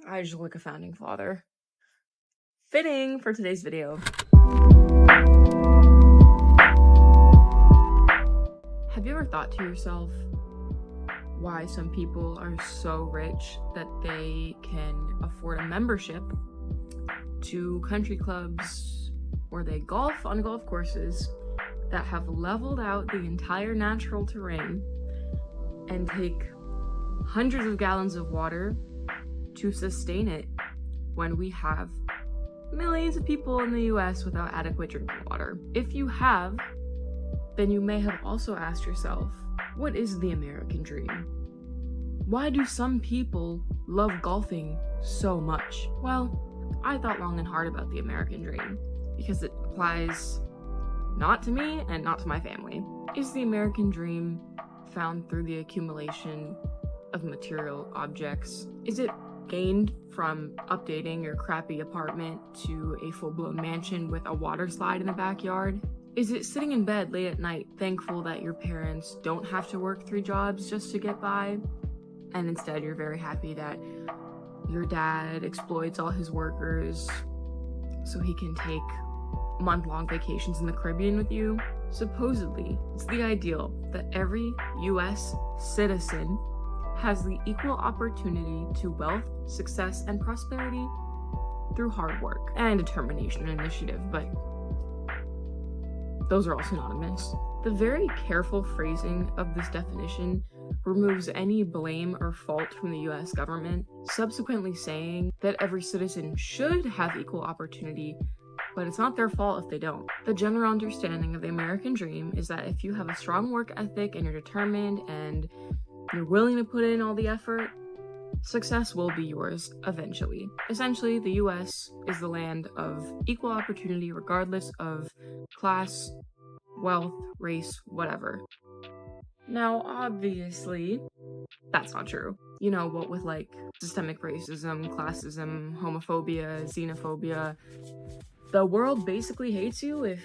I just look like a founding father. Fitting for today's video. Have you ever thought to yourself why some people are so rich that they can afford a membership to country clubs or they golf on golf courses that have leveled out the entire natural terrain and take hundreds of gallons of water to sustain it when we have millions of people in the US without adequate drinking water? If you have, then you may have also asked yourself, what is the American dream? Why do some people love golfing so much? Well, I thought long and hard about the American dream because it applies not to me and not to my family. Is the American dream found through the accumulation of material objects? Is it gained from updating your crappy apartment to a full-blown mansion with a water slide in the backyard? Is it sitting in bed late at night thankful that your parents don't have to work 3 jobs just to get by, and instead you're very happy that your dad exploits all his workers so he can take month-long vacations in the Caribbean with you? Supposedly, it's the ideal that every US citizen has the equal opportunity to wealth, success, and prosperity through hard work and determination and initiative, but those are all synonymous. The very careful phrasing of this definition removes any blame or fault from the US government, subsequently saying that every citizen should have equal opportunity, but it's not their fault if they don't. The general understanding of the American dream is that if you have a strong work ethic and you're determined and you're willing to put in all the effort, success will be yours eventually. Essentially, the US is the land of equal opportunity regardless of class, wealth, race, whatever. Now, obviously, that's not true. You know, what with like systemic racism, classism, homophobia, xenophobia, the world basically hates you if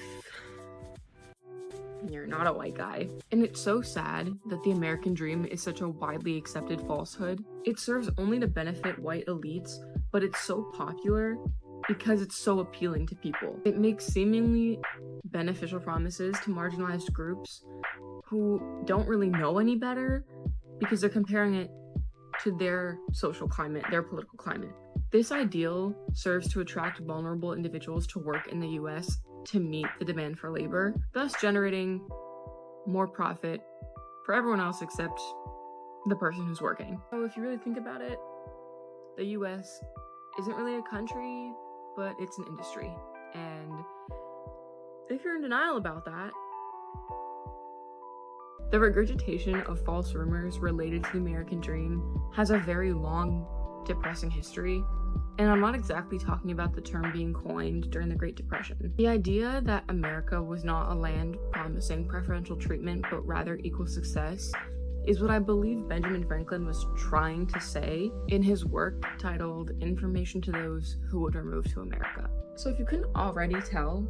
you're not a white guy. And it's so sad that the American dream is such a widely accepted falsehood. It serves only to benefit white elites, but it's so popular because it's so appealing to people. It makes seemingly beneficial promises to marginalized groups who don't really know any better because they're comparing it to their social climate, their political climate. This ideal serves to attract vulnerable individuals to work in the US to meet the demand for labor, thus generating more profit for everyone else except the person who's working. So if you really think about it, the US isn't really a country, but it's an industry. And if you're in denial about that, the regurgitation of false rumors related to the American dream has a very long, depressing history. And I'm not exactly talking about the term being coined during the Great Depression. The idea that America was not a land promising preferential treatment, but rather equal success, is what I believe Benjamin Franklin was trying to say in his work titled Information to Those Who Would Remove to America. So if you couldn't already tell,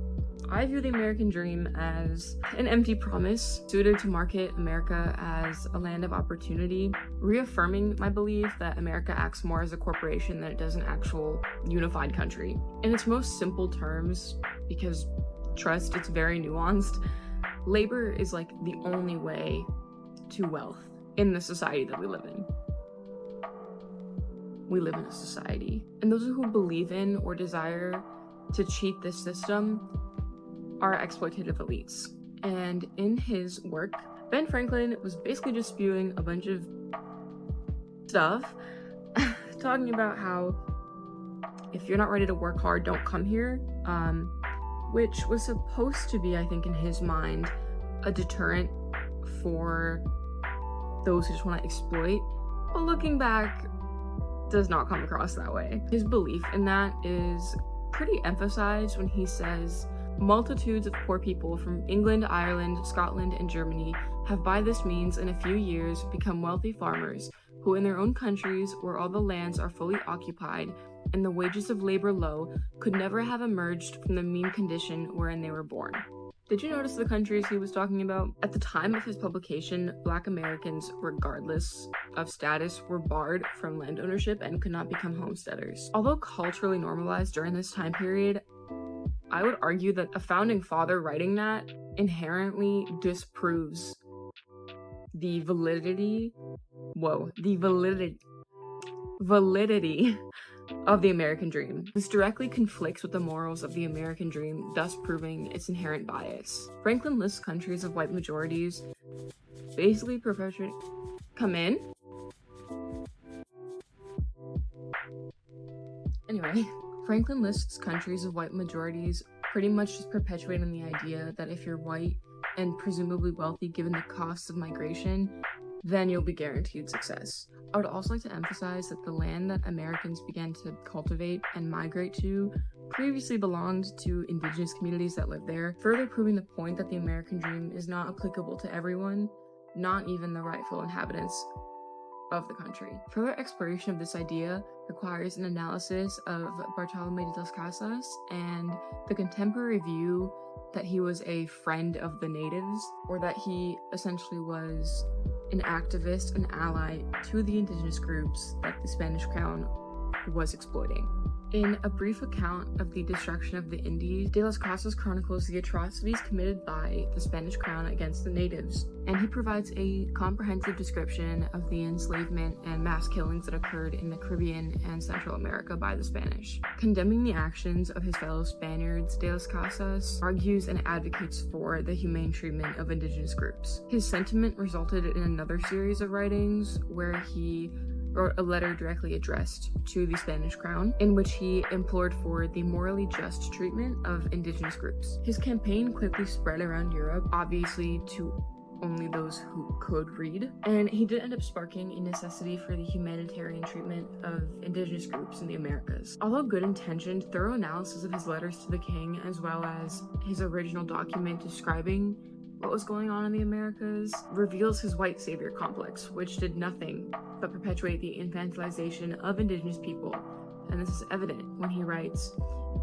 I view the American dream as an empty promise suited to market America as a land of opportunity, reaffirming my belief that America acts more as a corporation than it does an actual unified country. In its most simple terms, because trust, it's very nuanced, labor is like the only way to wealth in the society that we live in. We live in a society, and those who believe in or desire to cheat this system are exploitative elites. And in his work, Ben Franklin was basically just spewing a bunch of stuff, talking about how if you're not ready to work hard, don't come here, which was supposed to be, I think, in his mind, a deterrent for those who just want to exploit. But looking back, does not come across that way. His belief in that is pretty emphasized when he says, multitudes of poor people from England, Ireland, Scotland, and Germany have by this means in a few years become wealthy farmers who in their own countries where all the lands are fully occupied and the wages of labor low could never have emerged from the mean condition wherein they were born. Did you notice the countries he was talking about? At the time of his publication, Black Americans, regardless of status, were barred from land ownership and could not become homesteaders. Although culturally normalized during this time period, I would argue that a founding father writing that inherently disproves the validity of the American dream. This directly conflicts with the morals of the American dream, thus proving its inherent bias. Franklin lists countries of white majorities basically come in. Anyway, Franklin lists countries of white majorities pretty much just perpetuating the idea that if you're white and presumably wealthy given the costs of migration, then you'll be guaranteed success. I would also like to emphasize that the land that Americans began to cultivate and migrate to previously belonged to indigenous communities that lived there, further proving the point that the American dream is not applicable to everyone, not even the rightful inhabitants of the country. Further exploration of this idea requires an analysis of Bartolome de las Casas and the contemporary view that he was a friend of the natives, or that he essentially was an activist, an ally to the indigenous groups that the Spanish crown was exploiting. In a brief account of the destruction of the Indies, de las Casas chronicles the atrocities committed by the Spanish crown against the natives, and he provides a comprehensive description of the enslavement and mass killings that occurred in the Caribbean and Central America by the Spanish. Condemning the actions of his fellow Spaniards, de las Casas argues and advocates for the humane treatment of indigenous groups. His sentiment resulted in another series of writings where he wrote a letter directly addressed to the Spanish crown, in which he implored for the morally just treatment of indigenous groups. His campaign quickly spread around Europe, obviously to only those who could read, and he did end up sparking a necessity for the humanitarian treatment of indigenous groups in the Americas. Although good-intentioned, thorough analysis of his letters to the king, as well as his original document describing what was going on in the Americas, reveals his white savior complex, which did nothing but perpetuate the infantilization of indigenous people. And this is evident when he writes,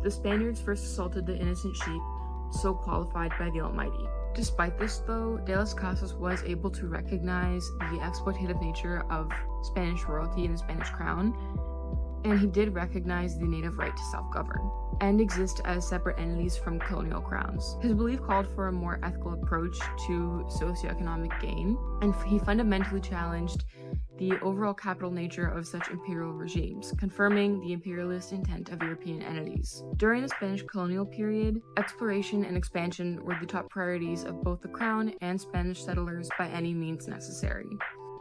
"The Spaniards first assaulted the innocent sheep, so qualified by the Almighty." Despite this, though, de las Casas was able to recognize the exploitative nature of Spanish royalty and the Spanish crown, and he did recognize the native right to self-govern and exist as separate entities from colonial crowns. His belief called for a more ethical approach to socioeconomic gain, and he fundamentally challenged the overall capital nature of such imperial regimes, confirming the imperialist intent of European entities. During the Spanish colonial period, exploration and expansion were the top priorities of both the crown and Spanish settlers by any means necessary.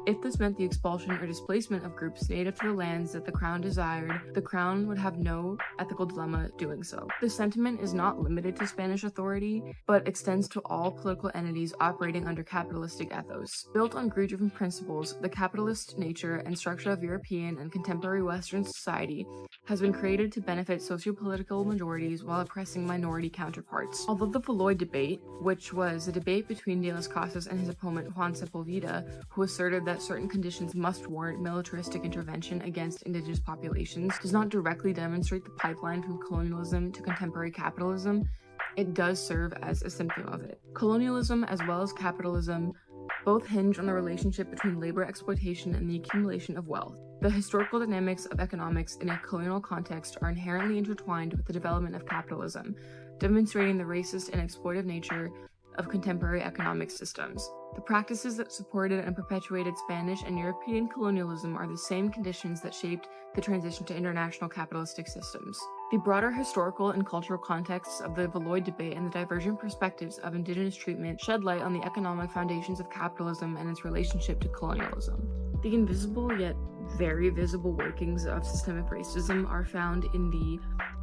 If this meant the expulsion or displacement of groups native to the lands that the crown desired, the crown would have no ethical dilemma doing so. This sentiment is not limited to Spanish authority, but extends to all political entities operating under capitalistic ethos. Built on greed-driven principles, the capitalist nature and structure of European and contemporary Western society has been created to benefit sociopolitical majorities while oppressing minority counterparts. Although the Valois debate, which was a debate between de las Casas and his opponent Juan Sepulveda, who asserted that certain conditions must warrant militaristic intervention against indigenous populations, does not directly demonstrate the pipeline from colonialism to contemporary capitalism, it does serve as a symptom of it. Colonialism, as well as capitalism, both hinge on the relationship between labor exploitation and the accumulation of wealth. The historical dynamics of economics in a colonial context are inherently intertwined with the development of capitalism, demonstrating the racist and exploitive nature of contemporary economic systems. The practices that supported and perpetuated Spanish and European colonialism are the same conditions that shaped the transition to international capitalistic systems. The broader historical and cultural contexts of the Valois debate and the divergent perspectives of indigenous treatment shed light on the economic foundations of capitalism and its relationship to colonialism. The invisible yet very visible workings of systemic racism are found in the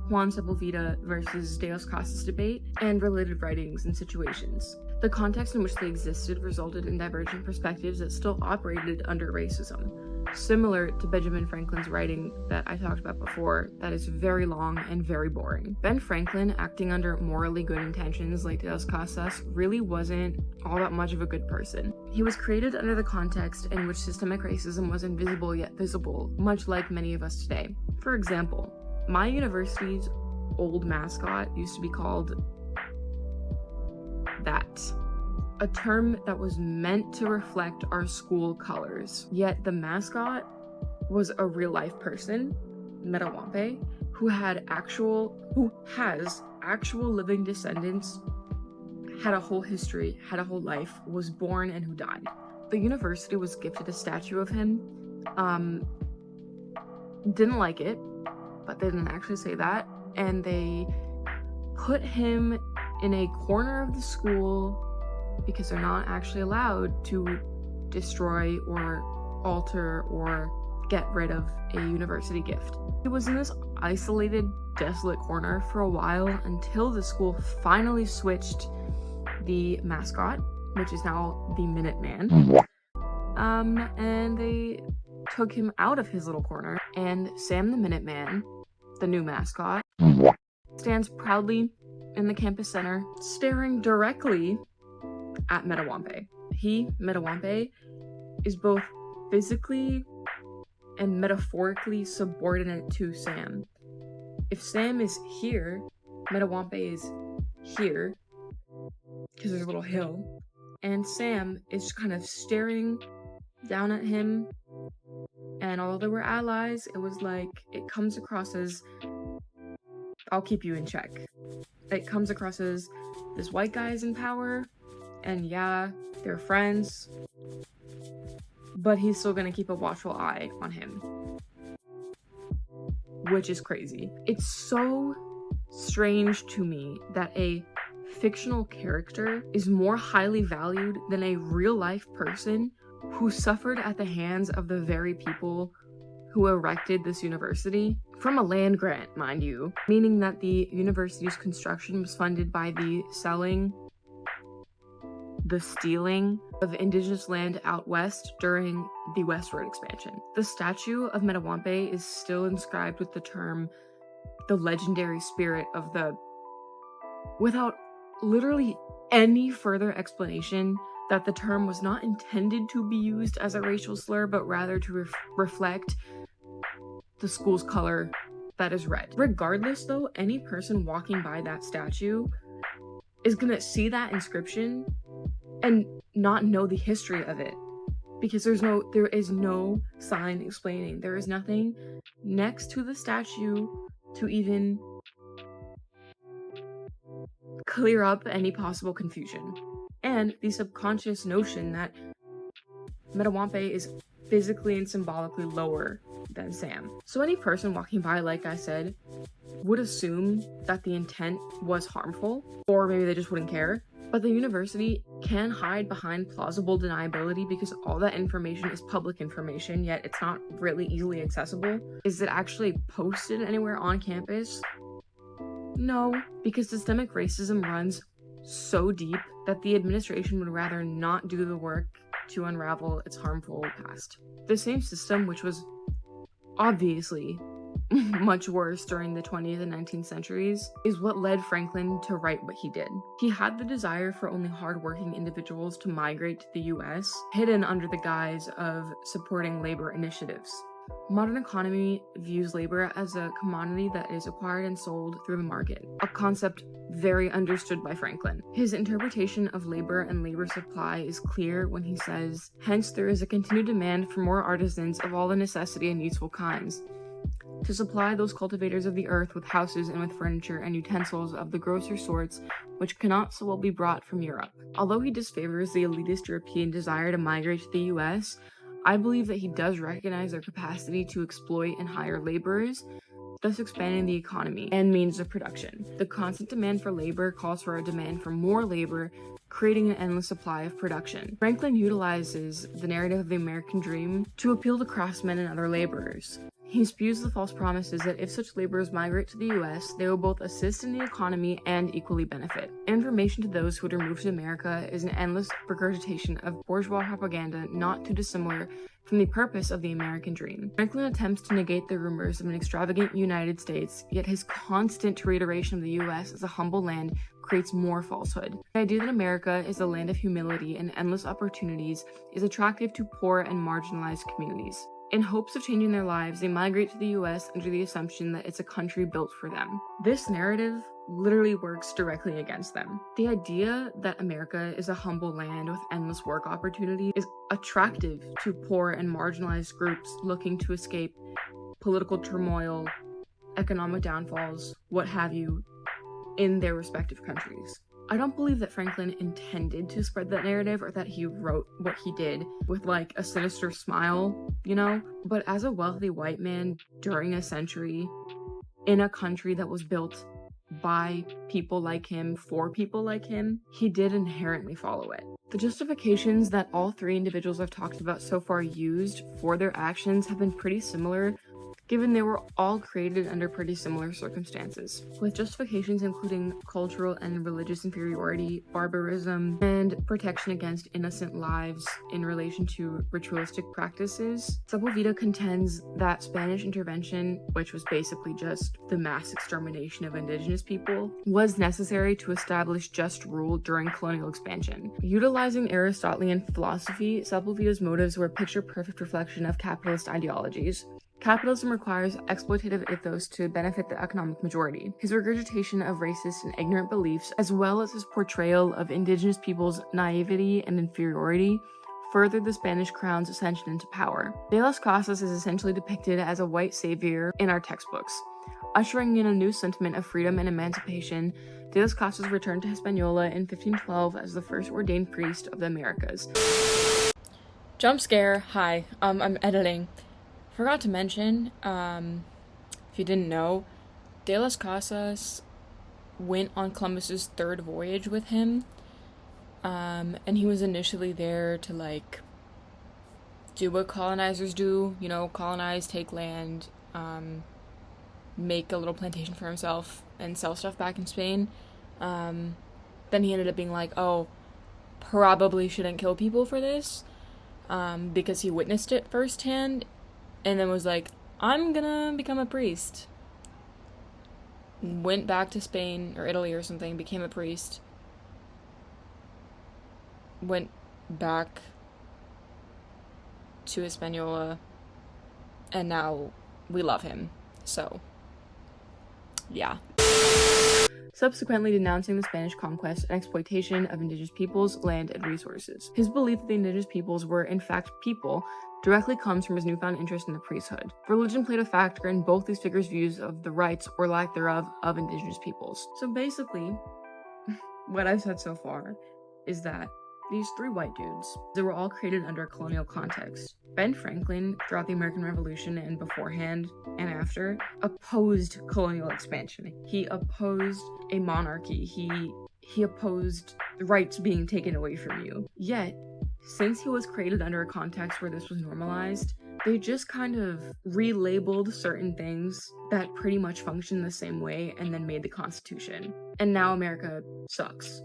Juan Sepulveda versus de las Casas debate and related writings and situations. The context in which they existed resulted in divergent perspectives that still operated under racism, similar to Benjamin Franklin's writing that I talked about before that is very long and very boring. Ben Franklin, acting under morally good intentions like de las Casas, really wasn't all that much of a good person. He was created under the context in which systemic racism was invisible yet visible, much like many of us today. For example, my university's old mascot used to be called that. A term that was meant to reflect our school colors. Yet the mascot was a real life person, Metawampe, who has actual living descendants, had a whole history, had a whole life, was born and who died. The university was gifted a statue of him. Didn't like it, but they didn't actually say that. And they put him in a corner of the school because they're not actually allowed to destroy or alter or get rid of a university gift. He was in this isolated, desolate corner for a while until the school finally switched the mascot, which is now the Minuteman. And they took him out of his little corner, and Sam the Minuteman, the new mascot, stands proudly in the campus center, staring directly at Metawampe. He, Metawampe, is both physically and metaphorically subordinate to Sam. If Sam is here, Metawampe is here, because there's a little hill, and Sam is kind of staring down at him, and although they were allies, it was like, it comes across as, I'll keep you in check. It comes across as, this white guy is in power, and yeah, they're friends, but he's still gonna keep a watchful eye on him. Which is crazy. It's so strange to me that a fictional character is more highly valued than a real-life person who suffered at the hands of the very people who erected this university, from a land grant, mind you, meaning that the university's construction was funded by the stealing of indigenous land out west during the westward expansion. The statue of Metawampe is still inscribed with the term, the legendary spirit of the, without literally any further explanation that the term was not intended to be used as a racial slur, but rather to reflect the school's color that is red. Regardless though, any person walking by that statue is gonna see that inscription and not know the history of it, because there is no sign explaining. There is nothing next to the statue to even clear up any possible confusion. And the subconscious notion that Metawampe is physically and symbolically lower than Sam. So any person walking by, like I said, would assume that the intent was harmful, or maybe they just wouldn't care. But the university can hide behind plausible deniability because all that information is public information, yet it's not really easily accessible. Is it actually posted anywhere on campus? No, because systemic racism runs so deep that the administration would rather not do the work to unravel its harmful past. The same system, which was obviously much worse during the 20th and 19th centuries, is what led Franklin to write what he did. He had the desire for only hardworking individuals to migrate to the US, hidden under the guise of supporting labor initiatives. Modern economy views labor as a commodity that is acquired and sold through the market, a concept very understood by Franklin. His interpretation of labor and labor supply is clear when he says, "Hence there is a continued demand for more artisans of all the necessity and useful kinds, to supply those cultivators of the earth with houses and with furniture and utensils of the grosser sorts which cannot so well be brought from Europe." Although he disfavors the elitist European desire to migrate to the US, I believe that he does recognize their capacity to exploit and hire laborers, thus expanding the economy and means of production. The constant demand for labor calls for a demand for more labor, creating an endless supply of production. Franklin utilizes the narrative of the American dream to appeal to craftsmen and other laborers. He spews the false promises that if such laborers migrate to the US, they will both assist in the economy and equally benefit. Information to those who would remove to America is an endless regurgitation of bourgeois propaganda not too dissimilar from the purpose of the American dream. Franklin attempts to negate the rumors of an extravagant United States, yet his constant reiteration of the US as a humble land creates more falsehood. The idea that America is a land of humility and endless opportunities is attractive to poor and marginalized communities. In hopes of changing their lives, they migrate to the US under the assumption that it's a country built for them. This narrative literally works directly against them. The idea that America is a humble land with endless work opportunity is attractive to poor and marginalized groups looking to escape political turmoil, economic downfalls, what have you, in their respective countries. I don't believe that Franklin intended to spread that narrative or that he wrote what he did with like a sinister smile, but as a wealthy white man during a century in a country that was built by people like him, for people like him, he did inherently follow it. The justifications that all three individuals I've talked about so far used for their actions have been pretty similar, given they were all created under pretty similar circumstances, with justifications including cultural and religious inferiority, barbarism, and protection against innocent lives in relation to ritualistic practices. Sepulveda contends that Spanish intervention, which was basically just the mass extermination of indigenous people, was necessary to establish just rule during colonial expansion. Utilizing Aristotelian philosophy, Sepulveda's motives were a picture-perfect reflection of capitalist ideologies. Capitalism requires exploitative ethos to benefit the economic majority. His regurgitation of racist and ignorant beliefs, as well as his portrayal of indigenous people's naivety and inferiority, furthered the Spanish crown's ascension into power. De las Casas is essentially depicted as a white savior in our textbooks. Ushering in a new sentiment of freedom and emancipation, De las Casas returned to Hispaniola in 1512 as the first ordained priest of the Americas. Jump scare. Hi, I'm editing. Forgot to mention, if you didn't know, De las Casas went on Columbus's third voyage with him, and he was initially there to, do what colonizers do, colonize, take land, make a little plantation for himself, and sell stuff back in Spain. Then he ended up being like, oh, probably shouldn't kill people for this, because he witnessed it firsthand, and then was like, I'm gonna become a priest. Went back to Spain or Italy or something, became a priest. Went back to Hispaniola, and now we love him. So, yeah. Subsequently denouncing the Spanish conquest and exploitation of indigenous peoples, land, and resources. His belief that the indigenous peoples were in fact people directly comes from his newfound interest in the priesthood. Religion played a factor in both these figures' views of the rights, or lack thereof, of indigenous peoples. So basically, what I've said so far is that these three white dudes, they were all created under a colonial context. Ben Franklin, throughout the American Revolution and beforehand and after, opposed colonial expansion. He opposed a monarchy. He opposed rights being taken away from you. Yet, since he was created under a context where this was normalized, they just kind of relabeled certain things that pretty much function the same way and then made the Constitution. And now America sucks.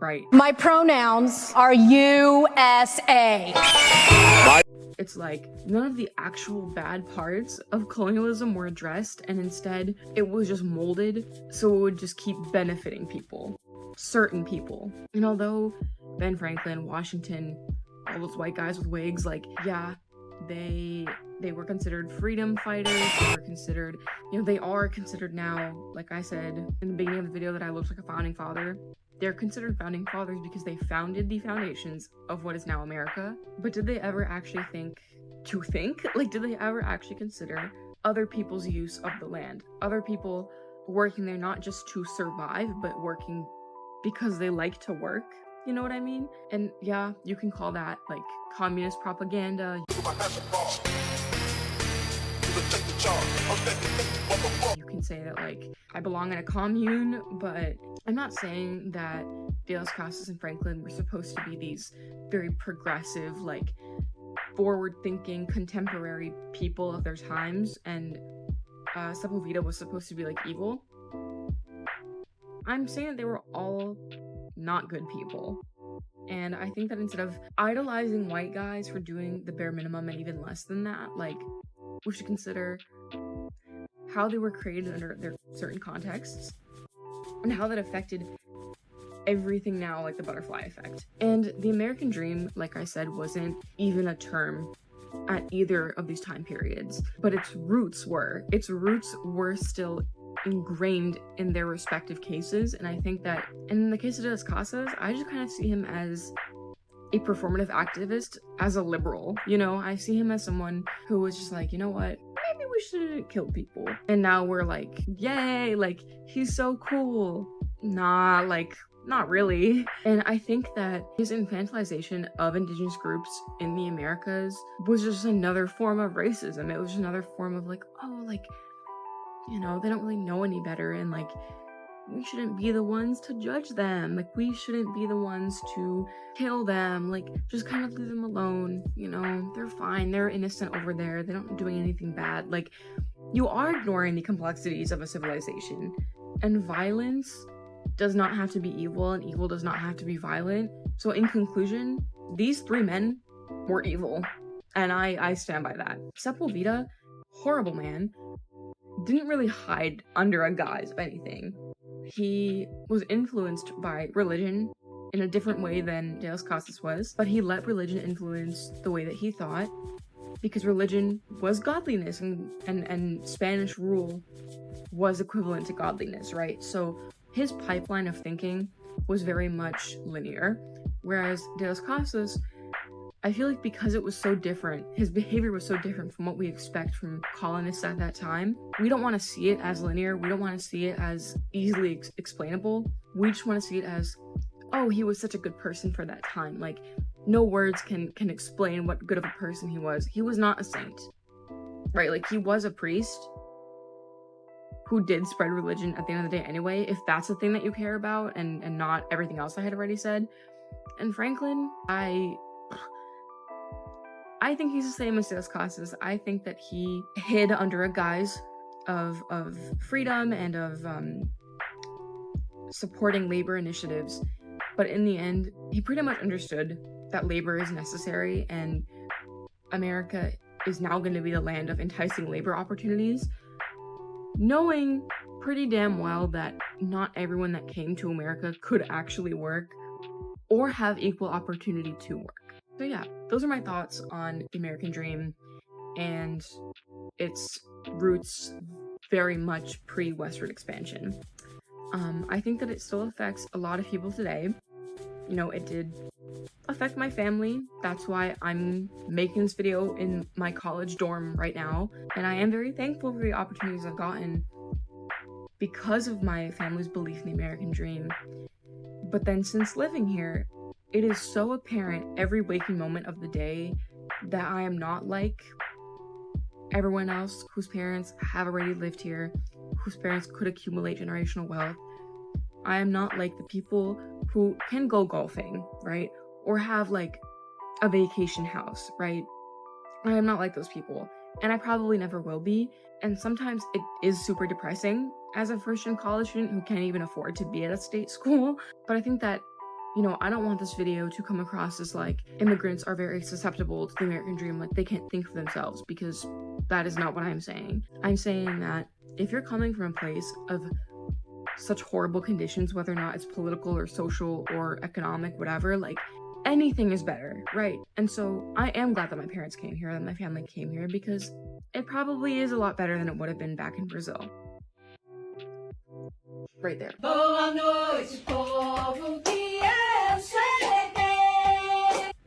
Right. My pronouns are USA. It's like none of the actual bad parts of colonialism were addressed, and instead it was just molded so it would just keep benefiting people. Certain people. And although Ben Franklin, Washington, all those white guys with wigs, they were considered freedom fighters, they were considered, they are considered now, like I said in the beginning of the video, that I looked like a founding father. They're considered founding fathers because they founded the foundations of what is now America. But did they ever actually think? Did they ever actually consider other people's use of the land? Other people working there not just to survive, but working because they like to work? You know what I mean? And yeah, you can call that, communist propaganda. You can say that, I belong in a commune, but I'm not saying that De las Casas and Franklin were supposed to be these very progressive, forward-thinking, contemporary people of their times, and Sepulveda was supposed to be, evil. I'm saying that they were all not good people. And I think that instead of idolizing white guys for doing the bare minimum and even less than that, we should consider how they were created under their certain contexts and how that affected everything now, like the butterfly effect. And the American dream, like I said, wasn't even a term at either of these time periods, but its roots were still ingrained in their respective cases. And I think that in the case of De Las Casas, I just kind of see him as a performative activist, as a liberal. You know, I see him as someone who was just like, you know what, maybe we should kill people. And now we're like, yay, like, he's so cool. Nah, like, not really. And I think that his infantilization of indigenous groups in the Americas was just another form of racism. It was just another form of like, oh, like, you know, they don't really know any better, and like, we shouldn't be the ones to judge them. Like, we shouldn't be the ones to kill them. Like, just kind of leave them alone. You know, they're fine. They're innocent over there. They're not doing anything bad. Like, you are ignoring the complexities of a civilization. And violence does not have to be evil, and evil does not have to be violent. So in conclusion, these three men were evil. And I stand by that. Sepulveda, horrible man, didn't really hide under a guise of anything. He was influenced by religion in a different way than De Las Casas was, but he let religion influence the way that he thought, because religion was godliness, and Spanish rule was equivalent to godliness, right? So his pipeline of thinking was very much linear, whereas De Las Casas, I feel like because it was so different, his behavior was so different from what we expect from colonists at that time, we don't want to see it as linear. We don't want to see it as easily explainable. We just want to see it as, oh, he was such a good person for that time. Like, no words can explain what good of a person he was. He was not a saint, right? Like, he was a priest who did spread religion at the end of the day anyway, if that's the thing that you care about, and not everything else I had already said. And Franklin, I think he's the same as De Las Casas. I think that he hid under a guise of freedom and of supporting labor initiatives. But in the end, he pretty much understood that labor is necessary, and America is now going to be the land of enticing labor opportunities, knowing pretty damn well that not everyone that came to America could actually work or have equal opportunity to work. So yeah, those are my thoughts on the American dream and its roots very much pre-westward expansion. I think that it still affects a lot of people today. You know, it did affect my family. That's why I'm making this video in my college dorm right now. And I am very thankful for the opportunities I've gotten because of my family's belief in the American dream. But then since living here, it is so apparent every waking moment of the day that I am not like everyone else whose parents have already lived here, whose parents could accumulate generational wealth. I am not like the people who can go golfing, right? Or have like a vacation house, right? I am not like those people, and I probably never will be. And sometimes it is super depressing as a first-gen college student who can't even afford to be at a state school. But I think that, you know, I don't want this video to come across as like immigrants are very susceptible to the American dream, like they can't think for themselves, because that is not what I'm saying. I'm saying that if you're coming from a place of such horrible conditions, whether or not it's political or social or economic, whatever, like anything is better, right? And so I am glad that my parents came here, that my family came here, because it probably is a lot better than it would have been back in Brazil. Right there.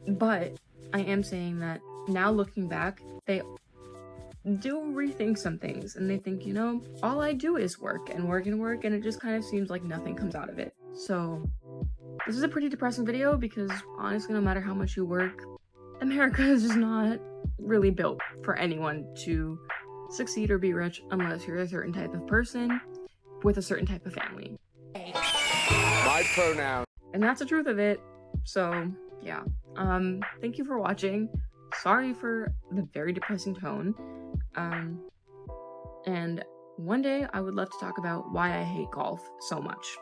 But I am saying that now looking back, they do rethink some things, and they think, you know, all I do is work and work and work, and it just kind of seems like nothing comes out of it. So this is a pretty depressing video, because honestly, no matter how much you work, America is just not really built for anyone to succeed or be rich unless you're a certain type of person with a certain type of family. My pronoun. And that's the truth of it. So yeah, thank you for watching. Sorry for the very depressing tone. And one day I would love to talk about why I hate golf so much.